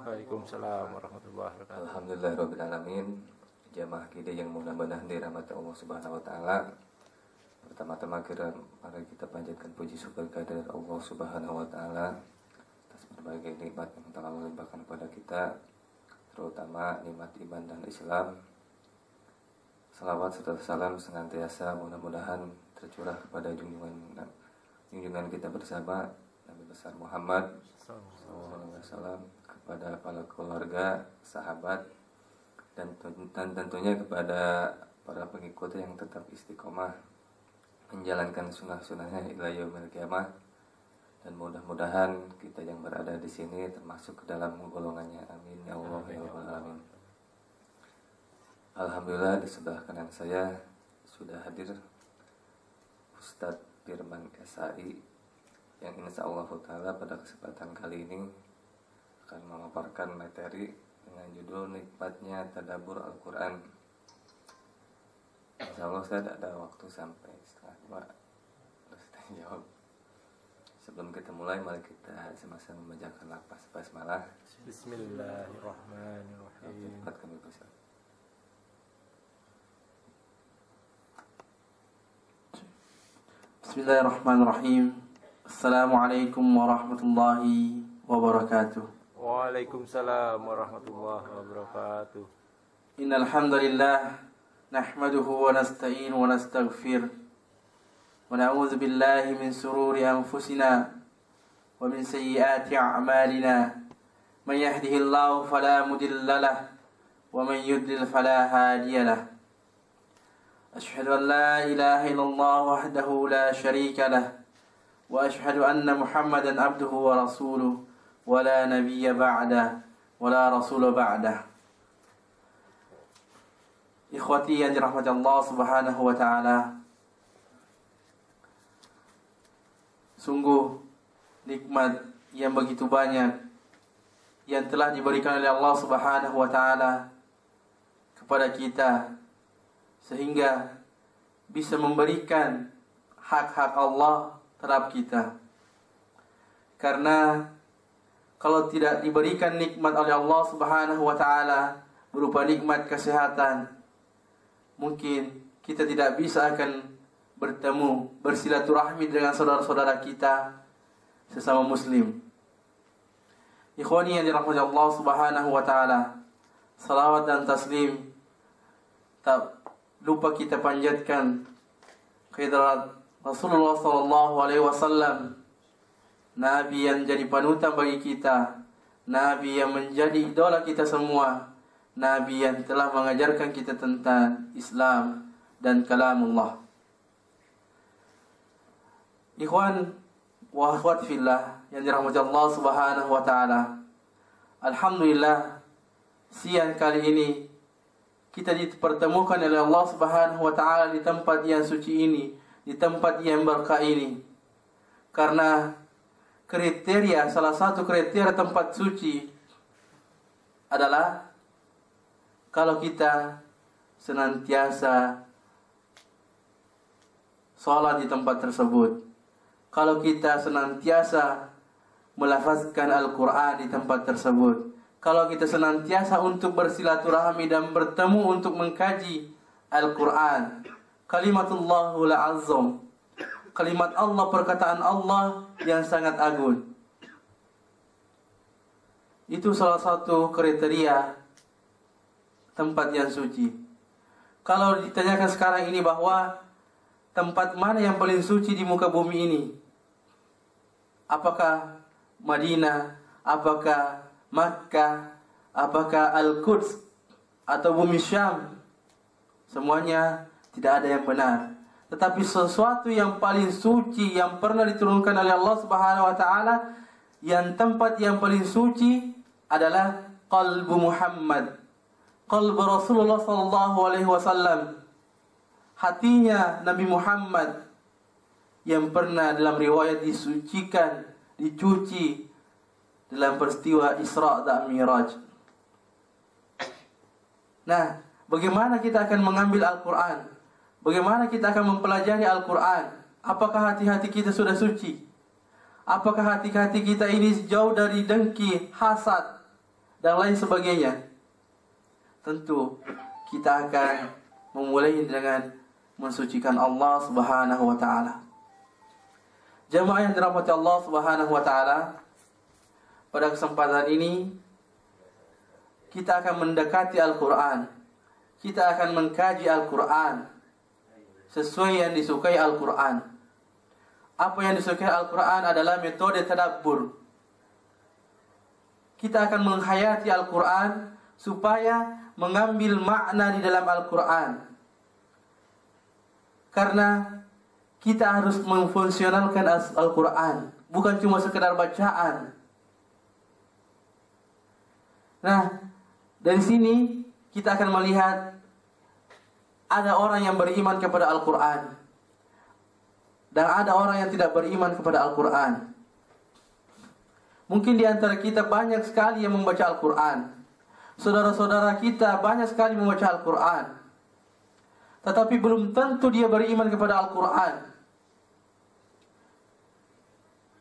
Waalaikumsalam warahmatullahi wabarakatuh. Alhamdulillahirrabbilalamin. Jamaah kita yang mudah-mudahan dirahmati Allah Subhanahu wa taala. Pertama-tama mari kita panjatkan puji syukur kehadirat Allah Subhanahu wa taala atas berbagai nikmat yang telah melimpahkan kepada kita, terutama nikmat iman dan Islam. Salawat serta salam senantiasa mudah-mudahan tercurah kepada junjungan kita bersama Nabi besar Muhammad SAW, kepada para keluarga, sahabat, dan tentunya kepada para pengikut yang tetap istiqomah menjalankan sunnah-sunnahnya ila yaumil qiyamah, dan mudah-mudahan kita yang berada di sini termasuk ke dalam golongannya. Amin ya Allah ya rabbal alamin. Alhamdulillah, di sebelah kanan saya sudah hadir Ustadz Firman SAI yang insyaallah taala pada kesempatan kali ini akan memaparkan materi dengan judul nikmatnya tadabbur Al-Quran. Insyaallah saya tidak ada waktu sampai setengah 2 terus tanya jawab. Sebelum kita mulai, mari kita sama-sama membacakan lafaz basmalah. Bismillahirrahmanirrahim. Tempat kami bersama. Bismillahirrahmanirrahim. Assalamualaikum warahmatullahi wabarakatuh. Waalaikumsalam warahmatullahi wabarakatuh. Innal hamdalillah nahmaduhu wa nasta'in wa nastaghfir wa na'udzu billahi min sururi anfusina wa min sayyiati a'malina. Man yahdihillahu fala mudilla lahu wa man yudlil fala hadiya lahu. Ashhadu an la ilaha illallah wahdahu la syarika lahu wa ashhadu anna Muhammadan abduhu wa rasuluhu wa la nabiyya ba'dah wa la rasula ba'dah. Ikhwati yang dirahmati Allah Subhanahu wa taala, sungguh nikmat yang begitu banyak yang telah diberikan oleh Allah Subhanahu wa taala kepada kita, sehingga bisa memberikan hak-hak Allah terhadap kita. Karena kalau tidak diberikan nikmat oleh Allah Subhanahu wa taala berupa nikmat kesehatan, mungkin kita tidak bisa akan bertemu, bersilaturahmi dengan saudara-saudara kita sesama muslim. Ikhwani yang dirahmati Allah Subhanahu wa taala, salawat dan taslim tak lupa kita panjatkan kehadirat Rasulullah sallallahu alaihi wasallam, Nabi yang jadi panutan bagi kita, Nabi yang menjadi idola kita semua, Nabi yang telah mengajarkan kita tentang Islam dan kalamullah. Ikhwan wa akhwat fillah yang dirahmati Allah Subhanahu wa taala, alhamdulillah siang kali ini kita dipertemukan oleh Allah Subhanahu wa taala di tempat yang suci ini, di tempat yang berkah ini. Karena kriteria, salah satu kriteria tempat suci adalah kalau kita senantiasa sholat di tempat tersebut, kalau kita senantiasa melafazkan Al-Quran di tempat tersebut, kalau kita senantiasa untuk bersilaturahmi dan bertemu untuk mengkaji Al-Quran, kalimatullahul azam, kalimat Allah, perkataan Allah yang sangat agung. Itu salah satu kriteria tempat yang suci. Kalau ditanyakan sekarang ini bahwa tempat mana yang paling suci di muka bumi ini, apakah Madinah, apakah Makkah, apakah Al-Quds atau bumi Syam, semuanya tidak ada yang benar. Tetapi sesuatu yang paling suci yang pernah diturunkan oleh Allah Subhanahu wa taala, yang tempat yang paling suci adalah qalbu Muhammad, qalbu Rasulullah sallallahu alaihi wasallam, hatinya Nabi Muhammad yang pernah dalam riwayat disucikan, dicuci dalam peristiwa Isra dan Miraj. Nah, bagaimana kita akan mengambil Al-Quran? Bagaimana kita akan mempelajari Al-Quran? Apakah hati-hati kita sudah suci? Apakah hati-hati kita ini jauh dari dengki, hasad, dan lain sebagainya. Tentu kita akan memulai dengan mensucikan Allah Subhanahu wa taala. Jamaah yang dirahmati Allah Subhanahu wa taala, pada kesempatan ini kita akan mendekati Al-Qur'an. Kita akan mengkaji Al-Qur'an sesuai yang disukai Al-Qur'an. Apa yang disukai Al-Qur'an adalah metode tadabbur. Kita akan menghayati Al-Qur'an supaya mengambil makna di dalam Al-Qur'an. Karena kita harus memfungsionalkan Al-Qur'an, bukan cuma sekedar bacaan. Nah, dari sini kita akan melihat ada orang yang beriman kepada Al-Qur'an dan ada orang yang tidak beriman kepada Al-Qur'an. Mungkin di antara kita banyak sekali yang membaca Al-Qur'an. Saudara-saudara kita banyak sekali membaca Al-Qur'an. Tetapi belum tentu dia beriman kepada Al-Qur'an.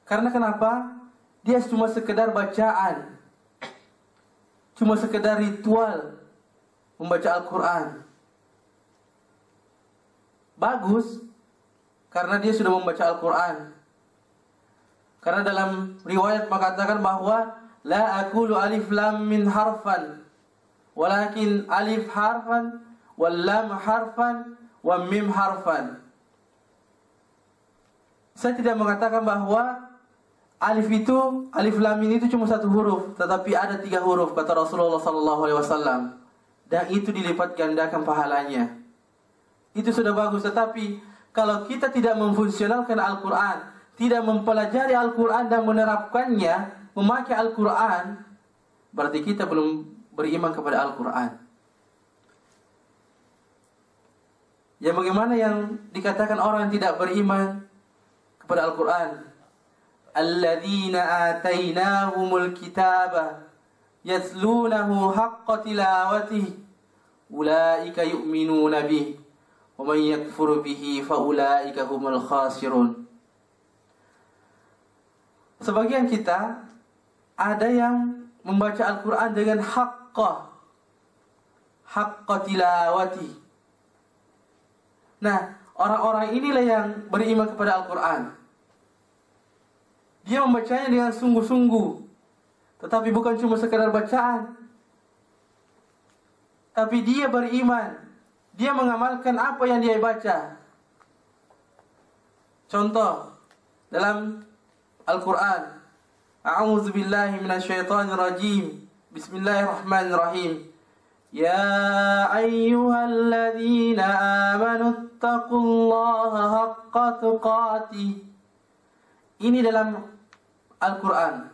Karena kenapa? Dia cuma sekedar bacaan. Cuma sekedar ritual membaca Al-Qur'an. Bagus, karena dia sudah membaca Al-Qur'an. Karena dalam riwayat mengatakan bahwa la aqulu alif lam min harfan, walakin alif harfan, wal lam harfan, wa mim harfan. Saya tidak mengatakan bahwa alif lam itu cuma satu huruf, tetapi ada 3 huruf kata Rasulullah SAW, dan itu dilipat gandakan pahalanya. Itu sudah bagus. Tetapi kalau kita tidak memfungsionalkan Al-Qur'an, tidak mempelajari Al-Qur'an dan menerapkannya, memakai Al-Qur'an, berarti kita belum beriman kepada Al-Qur'an. Ya, bagaimana yang dikatakan orang yang tidak beriman kepada Al-Qur'an? Alladzina atainahumul kitaba yatlunahu haqqa tilawatihi ulaika yu'minuna bihi wa man yakfur bihi fa ulaika humul khasirun. Sebagian kita ada yang membaca Al-Qur'an dengan haqqa tilawati. Nah, orang-orang inilah yang beriman kepada Al-Qur'an. Dia membacanya dengan sungguh-sungguh, tetapi bukan cuma sekadar bacaan. Tapi dia beriman, dia mengamalkan apa yang dia baca. Contoh dalam Al-Qur'an, A'udzu billahi minasyaitonir rajim. Bismillahirrahmanirrahim. Ya ayyuhalladzina amanu taqullaha haqqa tuqatih. Ini dalam Al-Qur'an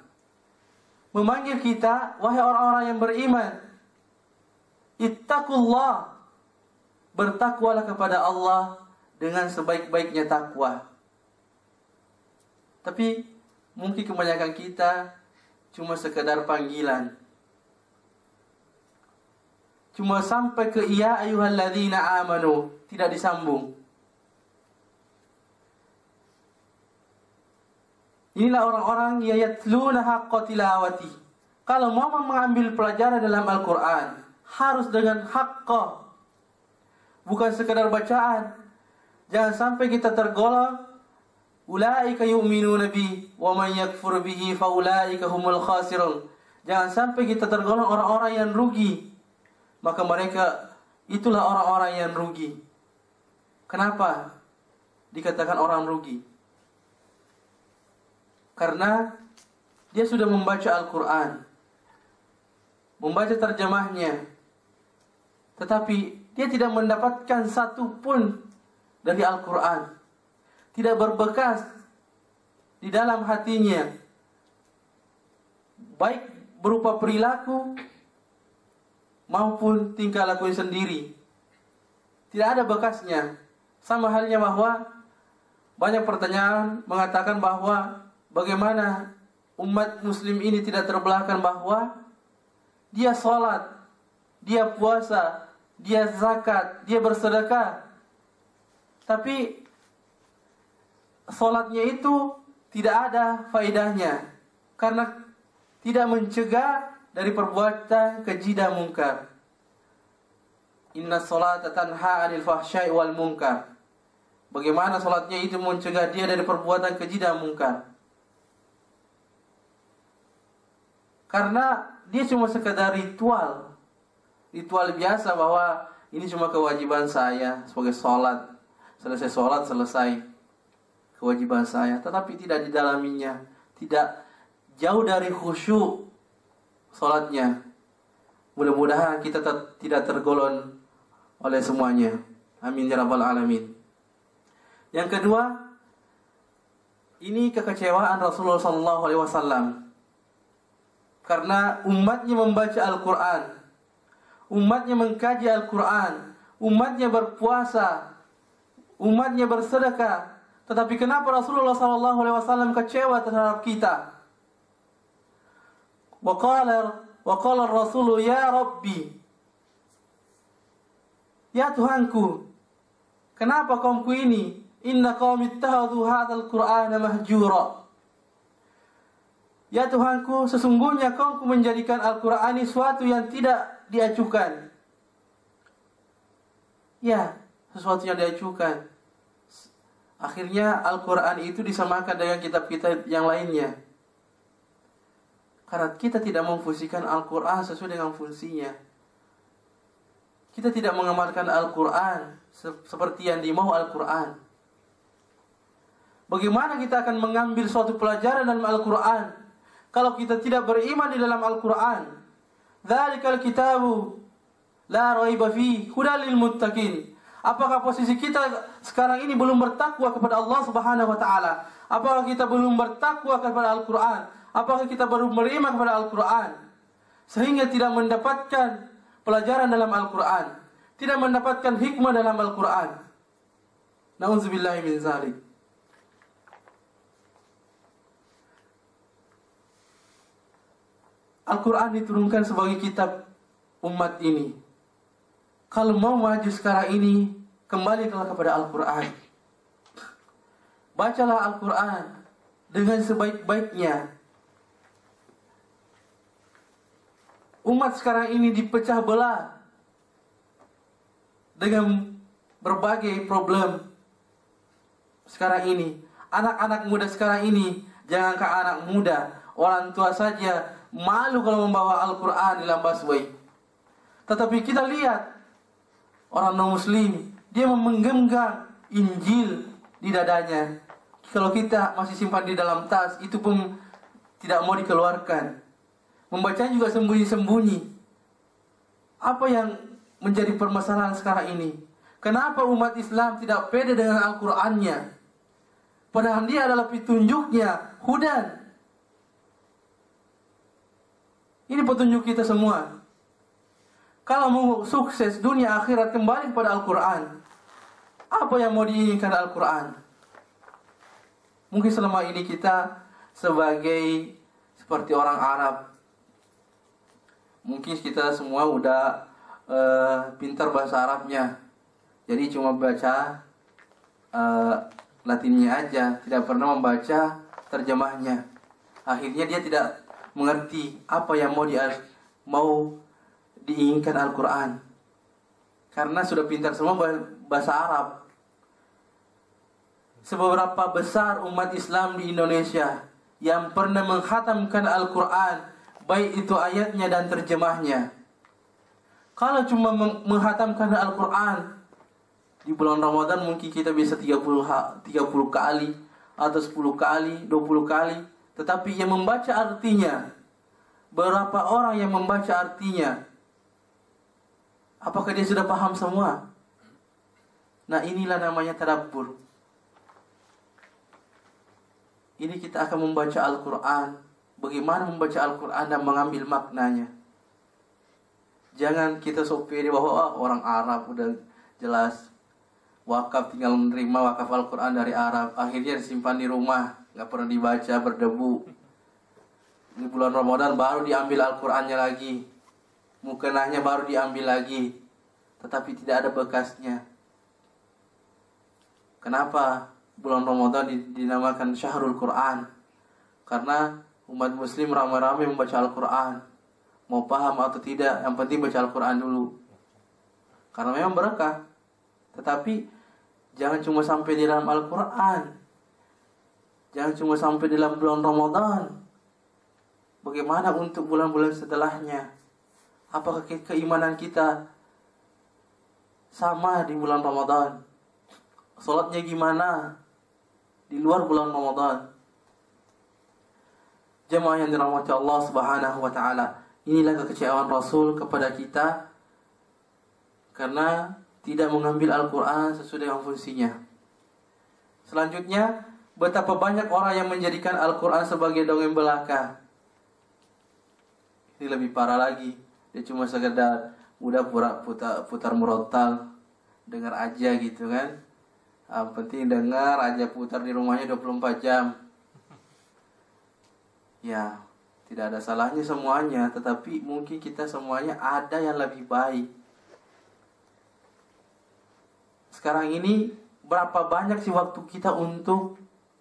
memanggil kita, wahai orang-orang yang beriman, ittaqullah, bertakwalah kepada Allah dengan sebaik-baiknya takwa. Tapi mungkin kebanyakan kita cuma sekedar panggilan, cuma sampai ke ya ayyuhalladzina amanu, tidak disambung. Inilah orang-orang yang yatluna haqqa tilawati. Kalau mau mengambil pelajaran dalam Al-Qur'an, harus dengan haqqa, bukan sekadar bacaan. Jangan sampai kita tergolong ulaika yu'minuna bi wa man yakfur bihi fa ulaika humul khasirun. Jangan sampai kita tergolong orang-orang yang rugi. Maka mereka itulah orang-orang yang rugi. Kenapa dikatakan orang rugi? Karena dia sudah membaca Al-Qur'an, membaca terjemahnya, tetapi dia tidak mendapatkan satu pun dari Al-Qur'an. Tidak berbekas di dalam hatinya, baik berupa perilaku maupun tingkah laku sendiri. Tidak ada bekasnya. Sama halnya bahwa banyak pertanyaan mengatakan bahwa bagaimana umat muslim ini tidak terbelahkan, bahwa dia sholat, dia puasa, dia zakat, dia bersedekah, tapi sholatnya itu tidak ada faedahnya, karena tidak mencegah dari perbuatan keji dan mungkar. Inna sholata tanha 'anil fahsya'i wal munkar. Bagaimana salatnya itu mencegah dia dari perbuatan keji dan mungkar? Karena dia cuma sekedar ritual biasa bahwa ini cuma kewajiban saya sebagai sholat. Selesai sholat, selesai kewajiban saya. Tetapi tidak didalaminya, tidak jauh dari khusyuk sholatnya. Mudah-mudahan kita tidak tergolong oleh semuanya. Amin ya rabbal alamin. Yang kedua, ini kekecewaan Rasulullah SAW karena umatnya membaca Al-Quran, umatnya mengkaji Al-Quran, umatnya berpuasa, umatnya bersedekah. Tetapi kenapa Rasulullah SAW kecewa terhadap kita? Wa qala Rasul ya Rabbi, ya Tuhanku, kenapa kaumku ini? Inna qaumi ittakhadhu hadzal Qur'ana mahjura. Ya Tuhanku, sesungguhnya kaumku menjadikan Al-Qur'an ini suatu yang tidak diacuhkan. Ya, sesuatu yang diacuhkan. Akhirnya Al-Qur'an itu disamakan dengan kitab-kitab yang lainnya. Karena kita tidak memfungsikan Al-Qur'an sesuai dengan fungsinya. Kita tidak mengamalkan Al-Qur'an seperti yang dimau Al-Qur'an. Bagaimana kita akan mengambil suatu pelajaran dalam Al-Quran kalau kita tidak beriman di dalam Al-Quran? Dzalikal kitabu la raiba fihi hudal lil muttaqin. Apakah posisi kita sekarang ini belum bertakwa kepada Allah Subhanahu wa taala? Apakah kita belum bertakwa kepada Al-Quran? Apakah kita baru beriman kepada Al-Quran sehingga tidak mendapatkan pelajaran dalam Al-Quran, tidak mendapatkan hikmah dalam Al-Quran? Nauzubillahi min dzalik. Al-Quran diturunkan sebagai kitab umat ini. Kalau mau maju sekarang ini, kembalilah kepada Al-Quran. Bacalah Al-Quran dengan sebaik-baiknya. Umat sekarang ini dipecah belah dengan berbagai problem sekarang ini. Anak-anak muda sekarang ini, jangankah anak muda, orang tua saja malu kalau membawa Al-Quran di dalam busway. Tetapi kita lihat orang non-muslim, dia menggenggam Injil di dadanya. Kalau kita masih simpan di dalam tas, itu pun tidak mau dikeluarkan. Membacanya juga sembunyi-sembunyi. Apa yang menjadi permasalahan sekarang ini? Kenapa umat Islam tidak pede dengan Al-Qur'annya? Padahal dia adalah petunjuknya, hudan. Ini petunjuk kita semua. Kalau mau sukses dunia akhirat, kembali kepada Al-Quran. Apa yang mau diinginkan Al-Quran? Mungkin selama ini kita sebagai seperti orang Arab. Mungkin kita semua udah pintar bahasa Arabnya. Jadi cuma baca Latinnya aja, tidak pernah membaca terjemahnya. Akhirnya dia tidak mengerti apa yang mau diinginkan Al-Quran. Karena sudah pintar semua bahasa Arab. Seberapa besar umat Islam di Indonesia yang pernah menghatamkan Al-Quran, baik itu ayatnya dan terjemahnya. Kalau cuma menghatamkan Al-Quran di bulan Ramadan, mungkin kita bisa 30 kali atau 10 kali, 20 kali. Tetapi yang membaca artinya, berapa orang yang membaca artinya? Apakah dia sudah paham semua? Nah, inilah namanya tadabbur. Ini kita akan membaca Al-Quran. Bagaimana membaca Al-Quran dan mengambil maknanya. Jangan kita sopiri bahwa orang Arab udah jelas wakaf, tinggal menerima wakaf Al-Quran dari Arab. Akhirnya disimpan di rumah, gak pernah dibaca, berdebu. Di bulan Ramadan baru diambil Al-Qurannya lagi, mukenahnya baru diambil lagi, tetapi tidak ada bekasnya. Kenapa bulan Ramadan dinamakan Syahrul Quran? Karena umat muslim ramai-ramai membaca Al-Quran. mau paham atau tidak, yang penting baca Al-Quran dulu. Karena memang berkah. Tetapi jangan cuma sampai di dalam Al-Quran. Jangan cuma sampai dalam bulan Ramadan. Bagaimana untuk bulan-bulan setelahnya? Apakah keimanan kita sama di bulan Ramadan? Salatnya gimana di luar bulan Ramadan? Jemaah yang dirahmati Allah Subhanahu wa taala, inilah kekecewaan Rasul kepada kita karena tidak mengambil Al-Quran sesuai dengan fungsinya. Selanjutnya, betapa banyak orang yang menjadikan Al-Quran sebagai dongeng belaka. Ini lebih parah lagi. Dia cuma sekedar udah putar murotal, dengar aja gitu kan. Penting dengar aja, putar di rumahnya 24 jam. Ya, tidak ada salahnya semuanya, tetapi mungkin kita semuanya ada yang lebih baik. Sekarang ini berapa banyak sih waktu kita untuk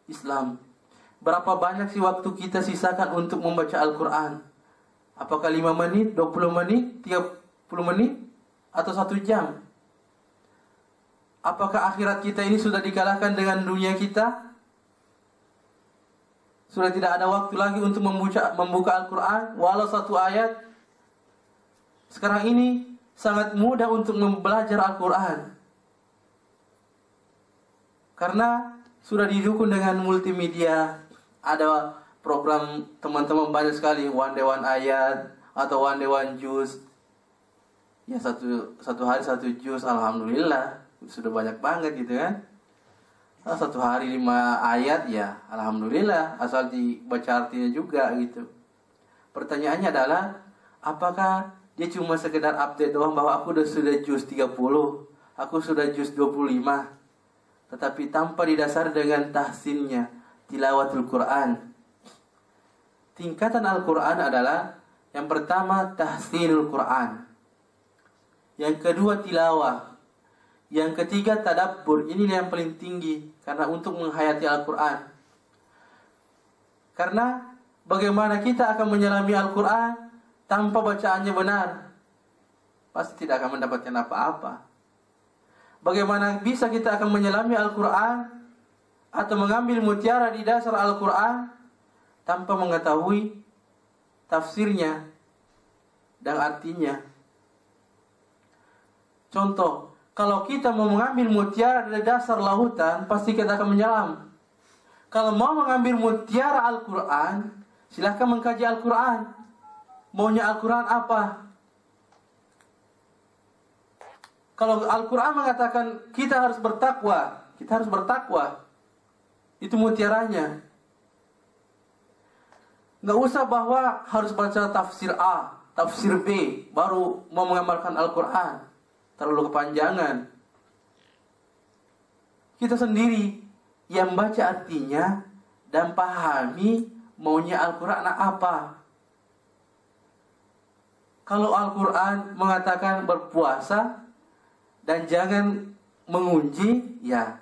Islam? Berapa banyak sih waktu kita sisakan untuk membaca Al-Quran? Apakah 5 menit, 20 menit, 30 menit, atau 1 jam? Apakah akhirat kita ini sudah dikalahkan dengan dunia kita? Sudah tidak ada waktu lagi untuk membuka Al-Quran, walau 1 ayat. Sekarang ini sangat mudah untuk belajar Al-Quran, karena sudah didukung dengan multimedia. Ada program teman-teman banyak sekali, one day one ayat atau one day one juz. Ya satu hari 1 juz, alhamdulillah sudah banyak banget gitu kan. 1 hari 5 ayat, ya alhamdulillah, asal dibaca artinya juga gitu. Pertanyaannya adalah, apakah dia cuma sekedar update doang bahwa aku sudah juz 30, aku sudah juz 25, tetapi tanpa didasar dengan tahsinnya, tilawatul Quran. Tingkatan Al-Quran adalah, yang pertama tahsinul Quran, yang kedua tilawah, yang ketiga tadabbur. Ini yang paling tinggi, karena untuk menghayati Al-Quran. Karena bagaimana kita akan menyelami Al-Quran tanpa bacaannya benar? Pasti tidak akan mendapatkan apa-apa. Bagaimana bisa kita akan menyelami Al-Quran atau mengambil mutiara di dasar Al-Quran tanpa mengetahui tafsirnya dan artinya? Contoh, kalau kita mau mengambil mutiara dari dasar lautan, pasti kita akan menyelam. Kalau mau mengambil mutiara Al-Quran, silahkan mengkaji Al-Quran. Maunya Al-Quran apa? Kalau Al-Quran mengatakan kita harus bertakwa, kita harus bertakwa. Itu mutiaranya. Nggak usah bahwa harus baca tafsir A, tafsir B, baru mau mengamalkan Al-Quran. Terlalu kepanjangan. Kita sendiri yang baca artinya dan pahami maunya Al-Quran apa. Kalau Al-Quran mengatakan berpuasa dan jangan mengunci, ya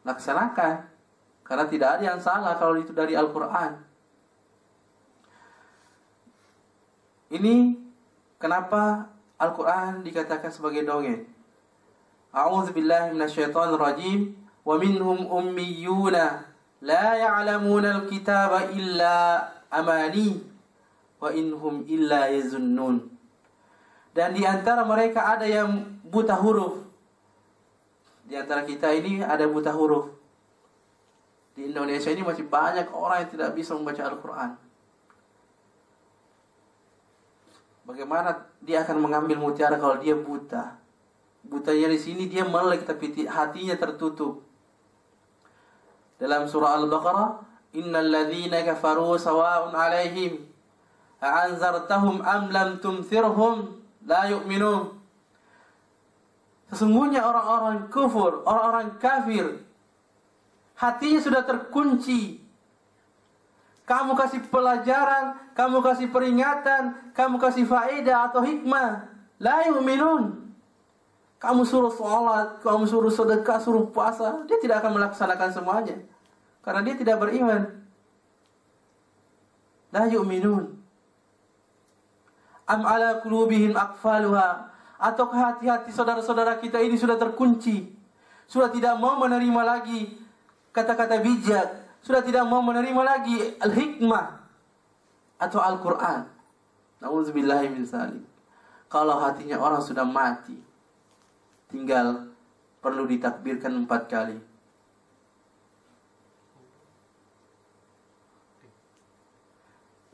laksanakan, karena tidak ada yang salah kalau itu dari Al-Quran. Ini kenapa Al-Quran dikatakan sebagai dongeng. A'udzubillahi minasyaitonir rajim. Wa minhum ummiyuna la ya'lamuna al-kitaba illa amani wa inhum illa yazunnun. Dan di antara mereka ada yang buta huruf. Di antara kita ini ada buta huruf. Di Indonesia ini masih banyak orang yang tidak bisa membaca Al-Quran. Bagaimana dia akan mengambil mutiara kalau dia buta? Butanya di sini dia melek tapi hatinya tertutup. Dalam surah Al-Baqarah, innal ladzina kafaru sawa'un 'alaihim a'anzartahum am lam tunzirhum la yu'minun. Sesungguhnya orang-orang kufur, orang-orang kafir, hatinya sudah terkunci. Kamu kasih pelajaran, kamu kasih peringatan, kamu kasih faedah atau hikmah, la yu'minun. Kamu suruh sholat, kamu suruh sedekah, suruh puasa, dia tidak akan melaksanakan semuanya, karena dia tidak beriman. La yu'minun. Am ala qulubihim aqfaluha? Ataukah hati-hati saudara-saudara kita ini sudah terkunci, sudah tidak mau menerima lagi kata-kata bijak, sudah tidak mau menerima lagi al-hikmah atau Al-Quran. Nauzubillahi min dzalik. Kalau hatinya orang sudah mati, tinggal perlu ditakbirkan 4 kali.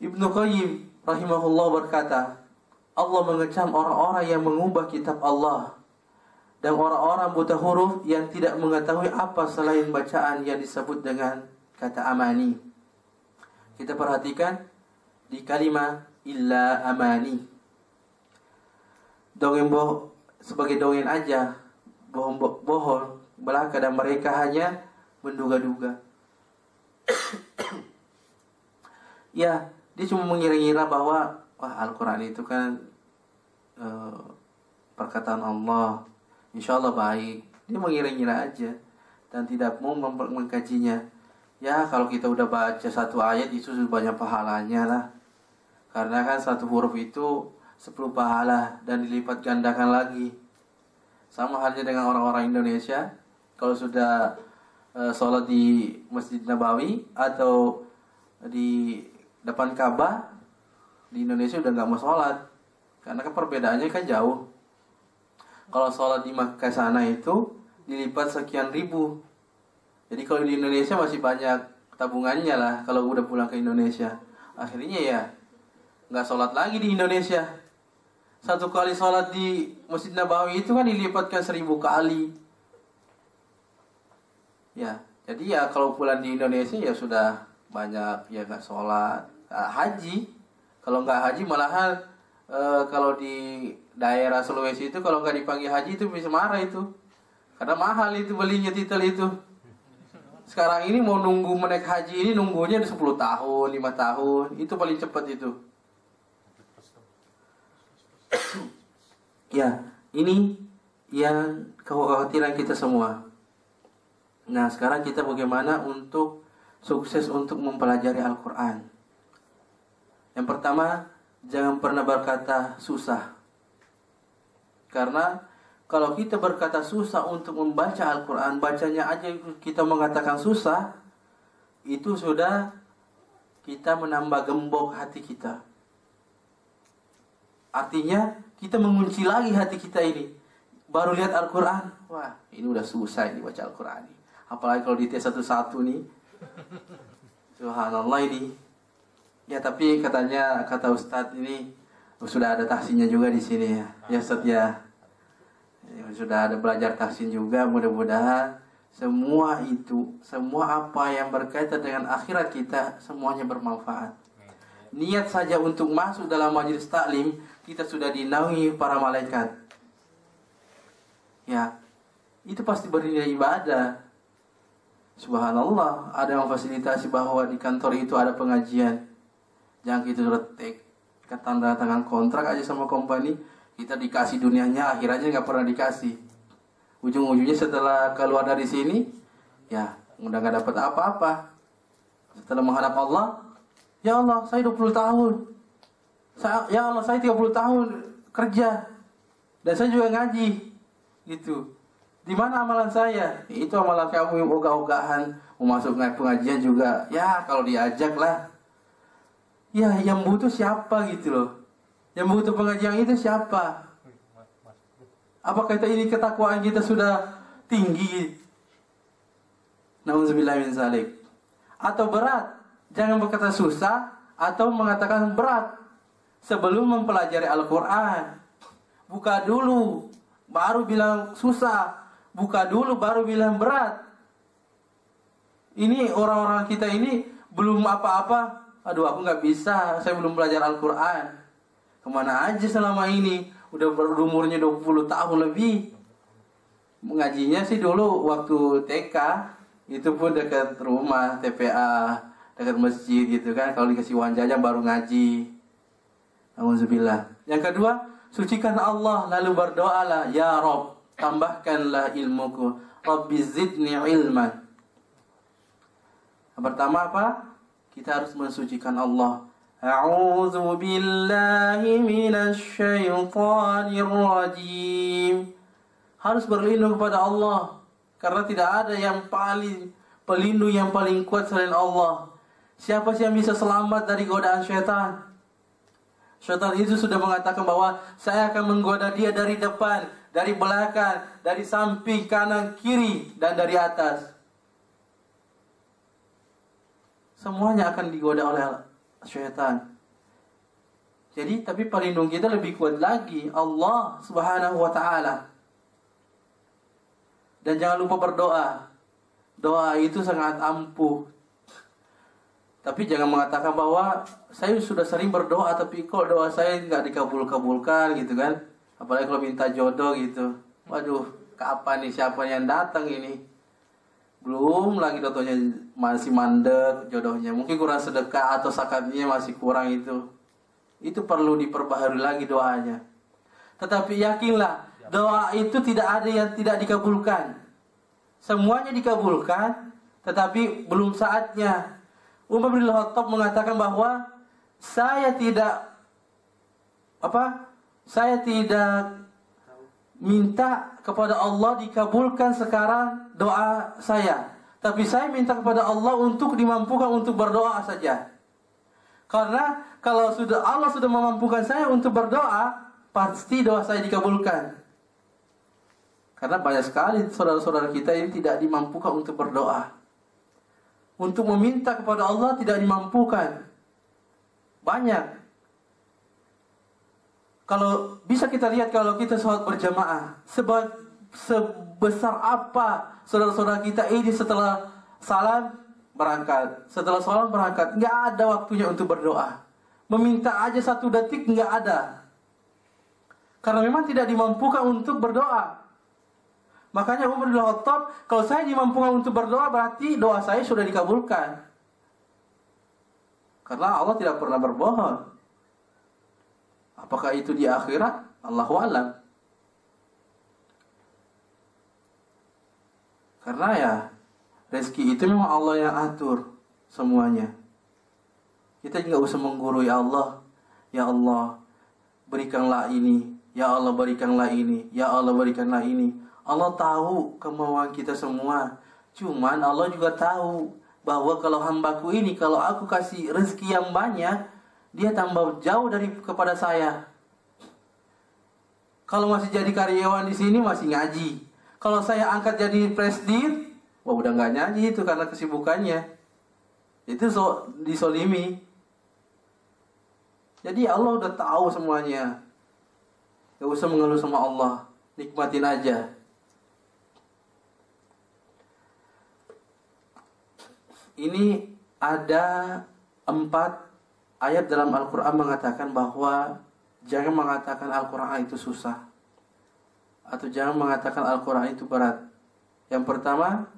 Ibnu Qayyim rahimahullah berkata, Allah mengecam orang-orang yang mengubah kitab Allah dan orang-orang buta huruf yang tidak mengetahui apa selain bacaan yang disebut dengan kata amani. Kita perhatikan di kalimat illa amani. Dongeng sebagai dongeng aja, bohong belaka, dan mereka hanya menduga-duga. Ya, dia cuma mengira-ngira bahwa wah, Al-Quran itu kan perkataan Allah, insya Allah baik. Dia mengira-ngira aja dan tidak mau mengkajinya. Ya, kalau kita udah baca 1 ayat itu sudah banyak pahalanya lah. Karena kan 1 huruf itu 10 pahala dan dilipat gandakan lagi. Sama halnya dengan orang-orang Indonesia, kalau sudah sholat di Masjid Nabawi atau di depan Ka'bah, di Indonesia udah nggak mau sholat, karena kan perbedaannya kan jauh. Kalau sholat di Makkah sana itu dilipat sekian ribu. Jadi kalau di Indonesia masih banyak tabungannya lah kalau udah pulang ke Indonesia. Akhirnya ya nggak sholat lagi di Indonesia. 1 kali sholat di Masjid Nabawi itu kan dilipatkan 1000 kali. Ya, jadi ya kalau pulang di Indonesia ya sudah banyak ya nggak sholat. Haji, kalau nggak haji malahan kalau di daerah Sulawesi itu kalau nggak dipanggil haji itu bisa marah itu, karena mahal itu belinya titel itu. Sekarang ini mau nunggu menaik haji ini nunggunya 10 tahun, 5 tahun, itu paling cepat itu. Ya, ini yang kekhawatiran kita semua. Nah, sekarang kita bagaimana untuk sukses untuk mempelajari Al-Quran. Yang pertama, jangan pernah berkata susah. Karena kalau kita berkata susah untuk membaca Al-Quran, bacanya aja kita mengatakan susah, itu sudah kita menambah gembok hati kita. Artinya kita mengunci lagi hati kita ini. Baru lihat Al-Quran, wah ini udah susah ini baca Al-Quran ini. Apalagi kalau di tes 1-1 nih, subhanallah ini. Ya tapi katanya, kata Ustadz ini sudah ada tahsinnya juga di sini ya. Ya Ustadz ya, sudah ada belajar tahsin juga. Mudah-mudahan semua itu, semua apa yang berkaitan dengan akhirat kita, semuanya bermanfaat. Niat saja untuk masuk dalam majelis taklim, kita sudah dinaungi para malaikat. Ya, itu pasti bernilai ibadah. Subhanallah, ada yang fasilitasi bahwa di kantor itu ada pengajian. Jangan kita retek, tanda tangan kontrak aja sama company, kita dikasih dunianya, akhirnya nggak pernah dikasih. Ujung-ujungnya setelah keluar dari sini, ya udah nggak dapat apa-apa. Setelah menghadap Allah, ya Allah, saya 20 tahun. Ya Allah, saya 30 tahun kerja. Dan saya juga ngaji. Gitu. Di mana amalan saya? Itu amalan kamu yang ogah-ogahan. Mau masuk pengajian juga. Ya, kalau diajak lah. Ya, yang butuh siapa gitu loh. Yang butuh pengajian itu siapa? Apakah ini ketakwaan kita sudah tinggi? Nauzubillah min dzalik. Atau berat? Jangan berkata susah atau mengatakan berat sebelum mempelajari Al-Quran. Buka dulu, baru bilang susah. Buka dulu, baru bilang berat. Ini orang-orang kita ini belum apa-apa. Aduh, aku nggak bisa, saya belum belajar Al-Quran. Kemana aja selama ini? Udah berumurnya 20 tahun lebih. Mengajinya sih dulu waktu TK, itu pun dekat rumah, TPA, dekat masjid gitu kan. Kalau dikasih uang jajan baru ngaji. Alhamdulillah. Yang kedua, sucikan Allah lalu berdoalah, ya Rabb, tambahkanlah ilmuku. Rabbi zidni ilman. Yang pertama apa? Kita harus mensucikan Allah. A'udzu billahi minasyaitonir rajim. Harus berlindung kepada Allah, karena tidak ada yang pelindung yang paling kuat selain Allah. Siapa sih yang bisa selamat dari godaan syaitan? Syaitan itu sudah mengatakan bahwa saya akan menggoda dia dari depan, dari belakang, dari samping, kanan, kiri, dan dari atas. Semuanya akan digoda oleh syaitan. Jadi, tapi pelindung kita lebih kuat lagi, Allah Subhanahu wa ta'ala. Dan jangan lupa berdoa. Doa itu sangat ampuh. Tapi jangan mengatakan bahwa saya sudah sering berdoa, tapi kok doa saya nggak dikabul-kabulkan gitu kan. Apalagi kalau minta jodoh gitu. Waduh, kapan nih, siapa yang datang ini? Belum lagi contohnya masih mandek jodohnya. Mungkin kurang sedekah atau zakatnya masih kurang itu. Itu perlu diperbaharui lagi doanya. Tetapi yakinlah, doa itu tidak ada yang tidak dikabulkan. Semuanya dikabulkan, tetapi belum saatnya. Umar bin Khattab mengatakan bahwa saya tidak minta kepada Allah dikabulkan sekarang doa saya, tapi saya minta kepada Allah untuk dimampukan untuk berdoa saja. Karena kalau Allah sudah memampukan saya untuk berdoa, pasti doa saya dikabulkan. Karena banyak sekali saudara-saudara kita yang tidak dimampukan untuk berdoa. Untuk meminta kepada Allah tidak dimampukan. Banyak. Kalau bisa kita lihat kalau kita sholat berjamaah, sebesar apa saudara-saudara kita ini setelah salam berangkat, setelah salam berangkat, nggak ada waktunya untuk berdoa. Meminta aja 1 detik nggak ada. Karena memang tidak dimampukan untuk berdoa. Makanya Umar bin Khattab, kalau saya dimampukan untuk berdoa, berarti doa saya sudah dikabulkan. Karena Allah tidak pernah berbohong. Apakah itu di akhirat? Allahu a'lam. Karena ya, rezeki itu memang Allah yang atur semuanya. Kita nggak usah menggurui Allah. Ya Allah, berikanlah ini. Ya Allah, berikanlah ini. Ya Allah, berikanlah ini. Allah tahu kemauan kita semua. Cuman Allah juga tahu bahwa kalau hambaku ini, kalau aku kasih rezeki yang banyak, dia tambah jauh dari kepada saya. Kalau masih jadi karyawan di sini masih ngaji. Kalau saya angkat jadi presiden, wah udah nggak ngaji itu karena kesibukannya. Itu disolimi. Jadi Allah udah tahu semuanya. Gak usah mengeluh sama Allah, nikmatin aja. Ini ada 4 ayat dalam Al-Quran mengatakan bahwa jangan mengatakan Al-Quran itu susah, atau jangan mengatakan Al-Quran itu berat. Yang pertama,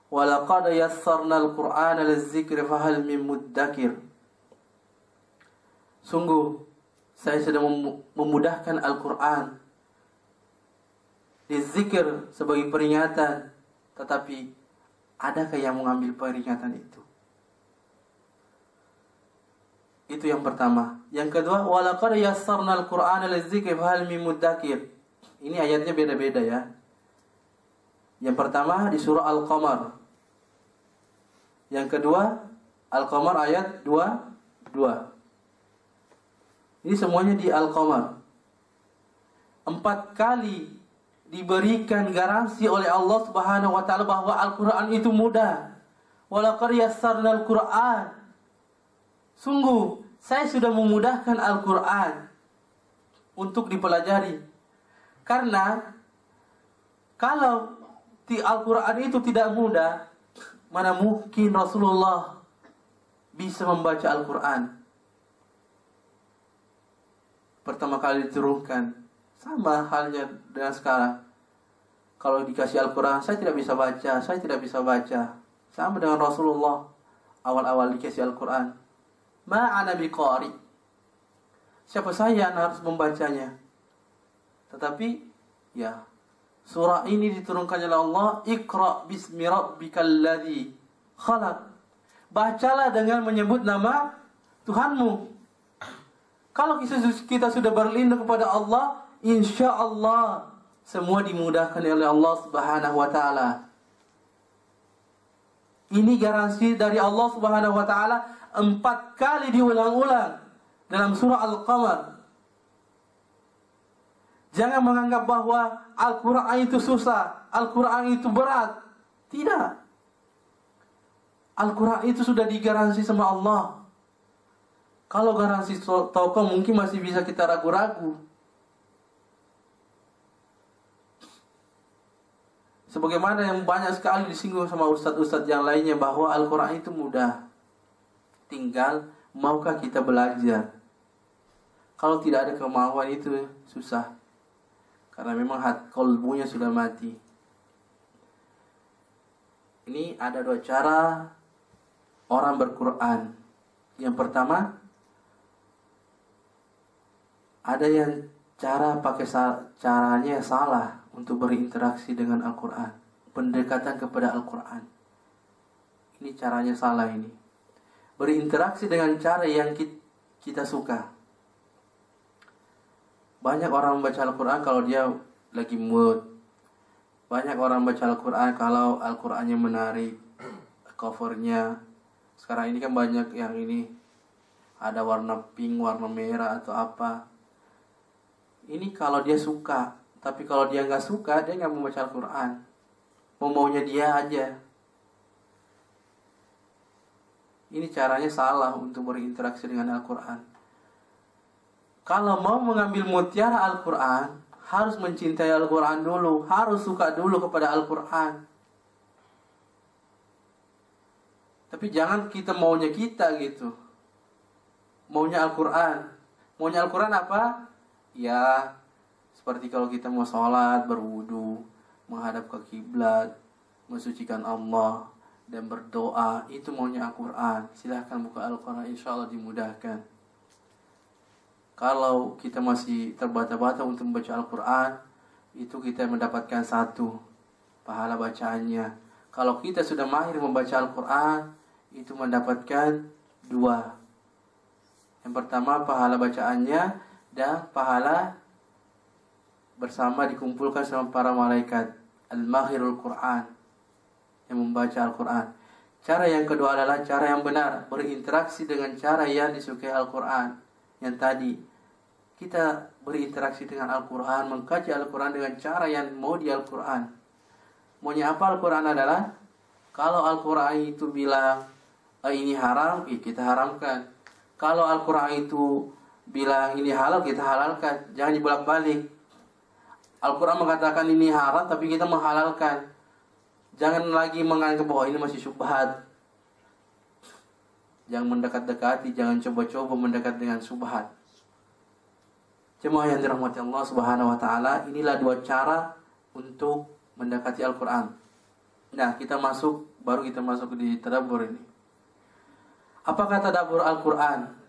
وَلَقَدْ يَسَّرْنَا الْقُرْآنَ لِلذِّكْرِ فَهَلْ مِن مُدَّكِرٍ. Sungguh, saya sudah memudahkan Al-Quran Lidzikir sebagai peringatan, tetapi adakah yang mengambil peringatan itu? Itu yang pertama. Yang kedua, walaqad yassarnal Qur'ana lidzikri fahal mim muddakir. Ini ayatnya beda-beda ya. Yang pertama di surah Al-Qamar. Yang kedua Al-Qamar ayat 22. Ini semuanya di Al-Qamar. 4 kali diberikan garansi oleh Allah Subhanahu wa taala bahwa Al-Qur'an itu mudah. Walaqad yassarnal Qur'an. Sungguh, saya sudah memudahkan Al-Qur'an untuk dipelajari. Karena kalau Al-Qur'an itu tidak mudah, mana mungkin Rasulullah bisa membaca Al-Qur'an? Pertama kali diturunkan, sama halnya dengan sekarang. Kalau dikasih Al-Quran, saya tidak bisa baca. Sama dengan Rasulullah awal-awal dikasih Al-Quran. Ma'ana biqari. Siapa saya yang harus membacanya? Tetapi, ya, surah ini diturunkan oleh Allah. Iqra bismi rabbikal ladzi khalaq. Bacalah dengan menyebut nama Tuhanmu. Kalau kita sudah berlindung kepada Allah, insya Allah semua dimudahkan oleh Allah Subhanahu wa taala. Ini garansi dari Allah Subhanahu wa taala 4 kali diulang-ulang dalam surah Al-Qamar. Jangan menganggap bahwa Al-Quran itu susah, Al-Quran itu berat. Tidak. Al-Quran itu sudah digaransi sama Allah. Kalau garansi tokoh mungkin masih bisa kita ragu-ragu. Sebagaimana yang banyak sekali disinggung sama ustadz-ustadz yang lainnya bahwa Al-Quran itu mudah. Tinggal maukah kita belajar. Kalau tidak ada kemauan itu susah. Karena memang kolbunya sudah mati. Ini ada 2 cara orang berquran. Yang pertama, ada yang caranya salah untuk berinteraksi dengan Al-Quran, pendekatan kepada Al-Quran. Ini caranya salah ini. Berinteraksi dengan cara yang kita suka. Banyak orang membaca Al-Quran kalau dia lagi mood. Banyak orang baca Al-Quran kalau Al-Qurannya menarik, covernya. Sekarang ini kan banyak yang ini ada warna pink, warna merah atau apa. Ini kalau dia suka. Tapi kalau dia nggak suka, dia nggak mau baca Al-Quran. Maunya dia aja. Ini caranya salah untuk berinteraksi dengan Al-Quran. Kalau mau mengambil mutiara Al-Quran, harus mencintai Al-Quran dulu. Harus suka dulu kepada Al-Quran. Tapi jangan kita maunya kita gitu. Maunya Al-Quran. Maunya Al-Quran apa? Ya, seperti kalau kita mau sholat, berwudu, menghadap ke kiblat, mensucikan Allah, dan berdoa, itu maunya Al-Quran. Silahkan buka Al-Quran, insya Allah dimudahkan. Kalau kita masih terbata-bata untuk membaca Al-Quran, itu kita mendapatkan 1 pahala bacaannya. Kalau kita sudah mahir membaca Al-Quran, itu mendapatkan 2. Yang pertama pahala bacaannya, dan pahala bersama dikumpulkan sama para malaikat Al-Mahirul Quran, yang membaca Al-Quran. Cara yang kedua adalah cara yang benar, berinteraksi dengan cara yang disukai Al-Quran. Yang tadi kita berinteraksi dengan Al-Quran, mengkaji Al-Quran dengan cara yang mau di Al-Quran. Maunya apa Al-Quran adalah, kalau Al-Quran itu bilang ini haram, kita haramkan. Kalau Al-Quran itu bilang ini halal, kita halalkan. Jangan dibolak-balik. Al-Quran mengatakan ini haram, tapi kita menghalalkan. Jangan lagi menganggap bahwa ini masih syubhat. Jangan mendekat-dekati, jangan coba-coba mendekat dengan syubhat. Jemaah yang dirahmati Allah Subhanahu wa taala, inilah 2 cara untuk mendekati Al-Quran. Nah, baru kita masuk di tadabbur ini. Apakah tadabbur Al-Quran?